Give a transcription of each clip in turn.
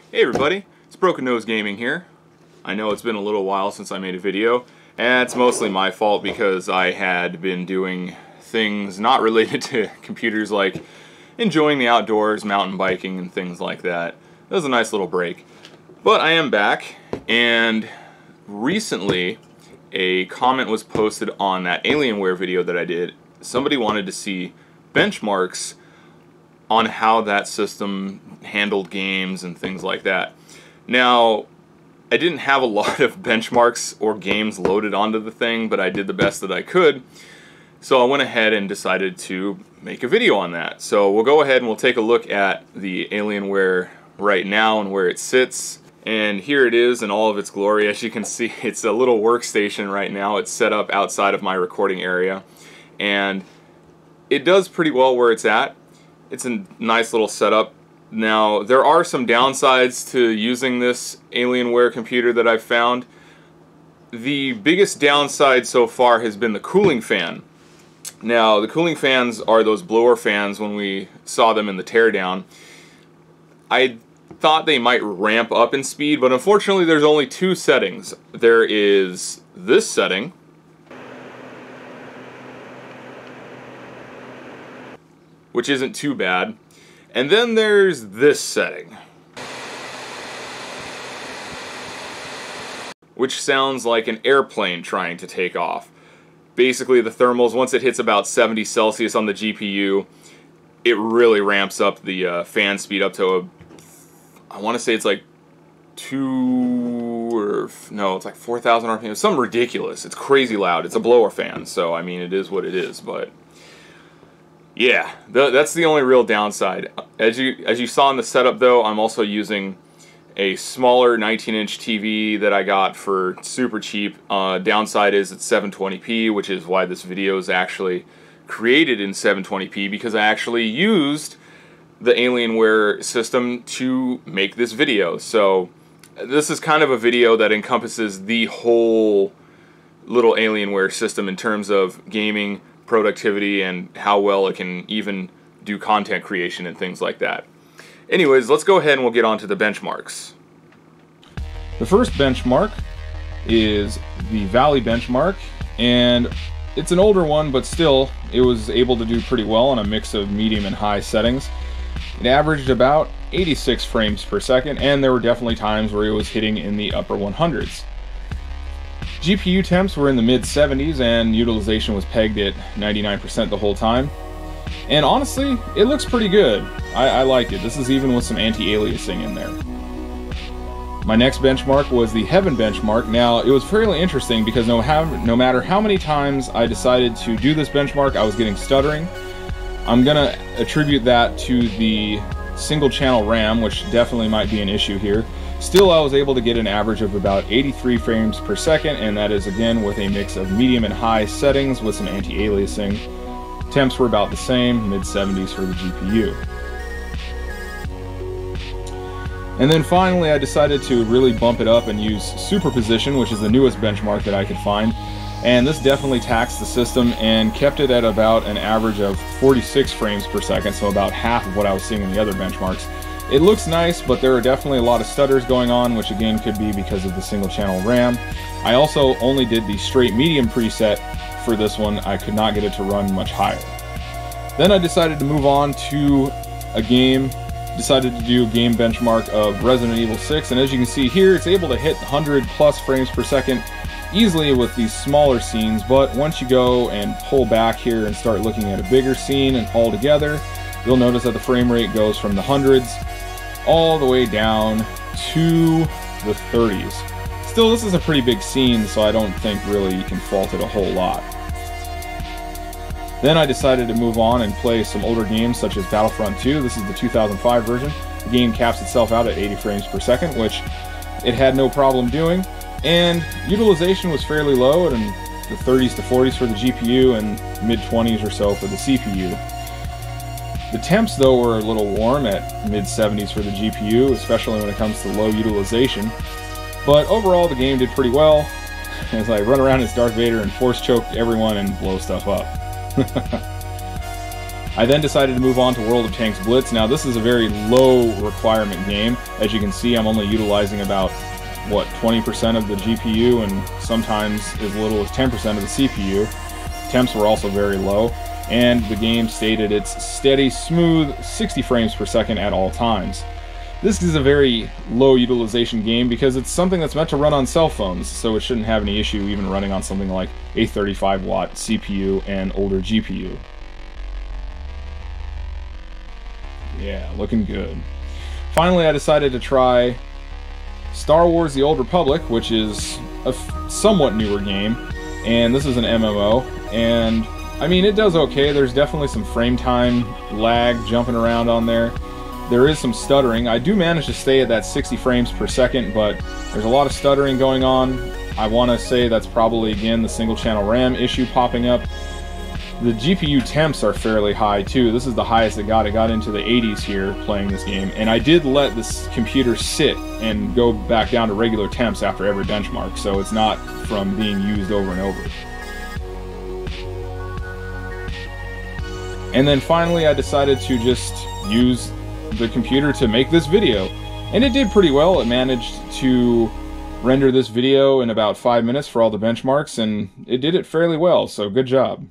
Hey everybody, it's Broken Nose Gaming here. I know it's been a little while since I made a video, and it's mostly my fault because I had been doing things not related to computers, like enjoying the outdoors, mountain biking, and things like that. It was a nice little break. But I am back, and recently a comment was posted on that Alienware video that I did. Somebody wanted to see benchmarks on how that system handled games and things like that. Now, I didn't have a lot of benchmarks or games loaded onto the thing, but I did the best that I could. So I went ahead and decided to make a video on that. So we'll go ahead and we'll take a look at the Alienware right now and where it sits. And here it is in all of its glory. As you can see, it's a little workstation right now. It's set up outside of my recording area. And it does pretty well where it's at. It's a nice little setup. Now, there are some downsides to using this Alienware computer that I've found. The biggest downside so far has been the cooling fan. Now, the cooling fans are those blower fans when we saw them in the teardown. I thought they might ramp up in speed, but unfortunately there's only two settings. There is this setting, which isn't too bad. And then there's this setting, which sounds like an airplane trying to take off. Basically, the thermals, once it hits about 70 Celsius on the GPU, it really ramps up the fan speed up to I want to say it's like it's like 4,000 RPM. It's something ridiculous. It's crazy loud. It's a blower fan, so I mean, it is what it is, but yeah, that's the only real downside. As you saw in the setup, though, I'm also using a smaller 19-inch TV that I got for super cheap. Downside is it's 720p, which is why this video is actually created in 720p, because I actually used the Alienware system to make this video. So this is kind of a video that encompasses the whole little Alienware system in terms of gaming, productivity, and how well it can even do content creation and things like that. Anyways, let's go ahead and we'll get on to the benchmarks. The first benchmark is the Valley benchmark, and it's an older one, but still it was able to do pretty well on a mix of medium and high settings. It averaged about 86 frames per second, and there were definitely times where it was hitting in the upper 100s. GPU temps were in the mid-70s, and utilization was pegged at 99% the whole time. And honestly, it looks pretty good. I like it. This is even with some anti-aliasing in there. My next benchmark was the Heaven benchmark. Now, it was fairly interesting because no matter how many times I decided to do this benchmark, I was getting stuttering. I'm gonna attribute that to the single channel RAM, which definitely might be an issue here. Still, I was able to get an average of about 83 frames per second, and that is again with a mix of medium and high settings with some anti-aliasing. Temps were about the same, mid-70s for the GPU. And then finally, I decided to really bump it up and use Superposition, which is the newest benchmark that I could find. And this definitely taxed the system and kept it at about an average of 46 frames per second, so about half of what I was seeing in the other benchmarks. It looks nice, but there are definitely a lot of stutters going on, which again could be because of the single channel RAM. I also only did the straight medium preset for this one. I could not get it to run much higher. Then I decided to move on to a game. Decided to do a game benchmark of Resident Evil 6, and as you can see here, it's able to hit 100 plus frames per second easily with these smaller scenes, but once you go and pull back here and start looking at a bigger scene and all together, you'll notice that the frame rate goes from the hundreds all the way down to the 30s. Still, this is a pretty big scene, so I don't think really you can fault it a whole lot. Then I decided to move on and play some older games such as Battlefront II. This is the 2005 version. The game caps itself out at 80 frames per second, which it had no problem doing. And utilization was fairly low, in the 30s to 40s for the GPU and mid-20s or so for the CPU. The temps, though, were a little warm at mid-70s for the GPU, especially when it comes to low utilization. But overall, the game did pretty well, as I run around as Darth Vader and force choke everyone and blow stuff up. I then decided to move on to World of Tanks Blitz. Now this is a very low requirement game. As you can see, I'm only utilizing about, what, 20% of the GPU and sometimes as little as 10% of the CPU. Temps were also very low, and the game stated it's steady, smooth, 60 frames per second at all times. This is a very low utilization game because it's something that's meant to run on cell phones, so it shouldn't have any issue even running on something like a 35-watt CPU and older GPU. Yeah, looking good. Finally, I decided to try Star Wars: The Old Republic, which is a somewhat newer game, and this is an MMO, and I mean, it does okay. There's definitely some frame time lag jumping around on there. There is some stuttering. I do manage to stay at that 60 frames per second, but there's a lot of stuttering going on. I want to say that's probably, again, the single channel RAM issue popping up. The GPU temps are fairly high too. This is the highest it got. It got into the 80s here playing this game, and I did let this computer sit and go back down to regular temps after every benchmark, so it's not from being used over and over. And then finally I decided to just use the computer to make this video, and it did pretty well. It managed to render this video in about 5 minutes for all the benchmarks, and it did it fairly well, so good job.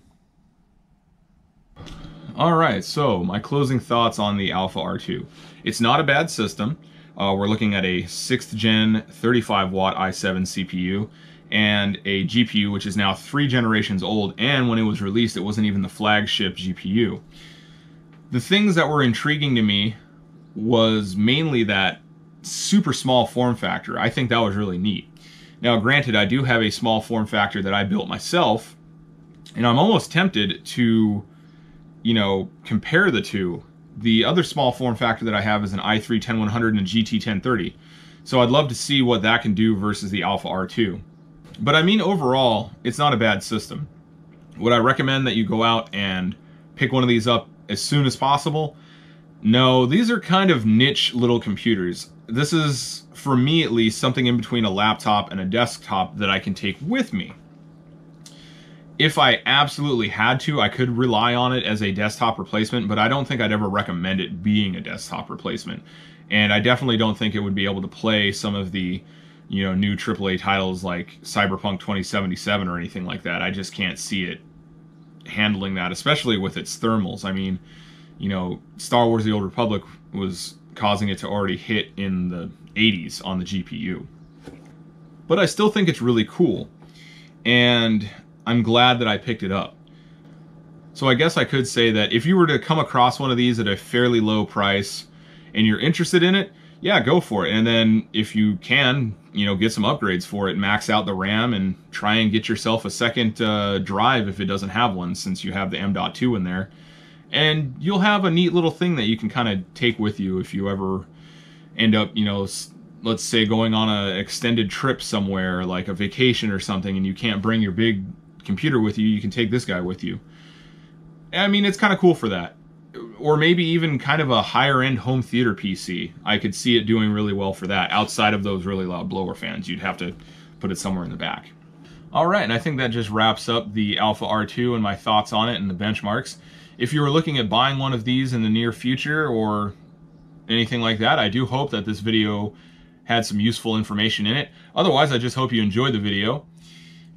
Alright, so my closing thoughts on the Alpha R2. It's not a bad system. We're looking at a 6th gen 35-watt i7 CPU and a GPU which is now 3 generations old, and when it was released it wasn't even the flagship GPU. The things that were intriguing to me was mainly that super small form factor. I think that was really neat. Now granted, I do have a small form factor that I built myself, and I'm almost tempted to, you know, compare the two. The other small form factor that I have is an i3 10100 and a GT 1030. So I'd love to see what that can do versus the Alpha R2. But I mean, overall, it's not a bad system. Would I recommend that you go out and pick one of these up as soon as possible? No, these are kind of niche little computers. This is, for me at least, something in between a laptop and a desktop that I can take with me. If I absolutely had to, I could rely on it as a desktop replacement, but I don't think I'd ever recommend it being a desktop replacement. And I definitely don't think it would be able to play some of the, you know, new AAA titles like Cyberpunk 2077 or anything like that. I just can't see it handling that, especially with its thermals. I mean, you know, Star Wars: The Old Republic was causing it to already hit in the 80s on the GPU. But I still think it's really cool, and I'm glad that I picked it up. So I guess I could say that if you were to come across one of these at a fairly low price and you're interested in it, yeah, go for it. And then if you can, you know, get some upgrades for it, max out the RAM, and try and get yourself a second drive if it doesn't have one, since you have the M.2 in there. And you'll have a neat little thing that you can kind of take with you if you ever end up, you know, let's say going on an extended trip somewhere, like a vacation or something, and you can't bring your big computer with you, you can take this guy with you. I mean, it's kind of cool for that. Or maybe even kind of a higher end home theater PC. I could see it doing really well for that. Outside of those really loud blower fans, you'd have to put it somewhere in the back. Alright, and I think that just wraps up the Alpha R2 and my thoughts on it and the benchmarks. If you were looking at buying one of these in the near future or anything like that, I do hope that this video had some useful information in it. Otherwise, I just hope you enjoyed the video.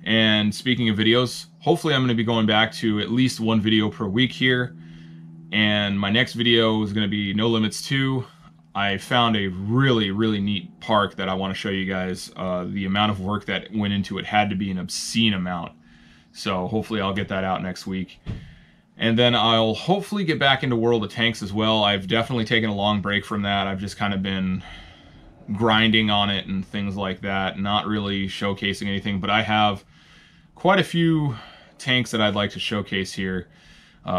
And speaking of videos, hopefully I'm going to be going back to at least one video per week here. And my next video is going to be No Limits 2. I found a really, really neat park that I want to show you guys. The amount of work that went into it had to be an obscene amount. So hopefully I'll get that out next week. And then I'll hopefully get back into World of Tanks as well. I've definitely taken a long break from that. I've just kind of been grinding on it and things like that, not really showcasing anything, but I have quite a few tanks that I'd like to showcase here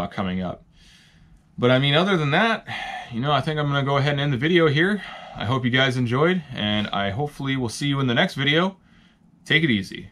coming up. But I mean, other than that, you know, I think I'm going to go ahead and end the video here. I hope you guys enjoyed, and I hopefully will see you in the next video. Take it easy.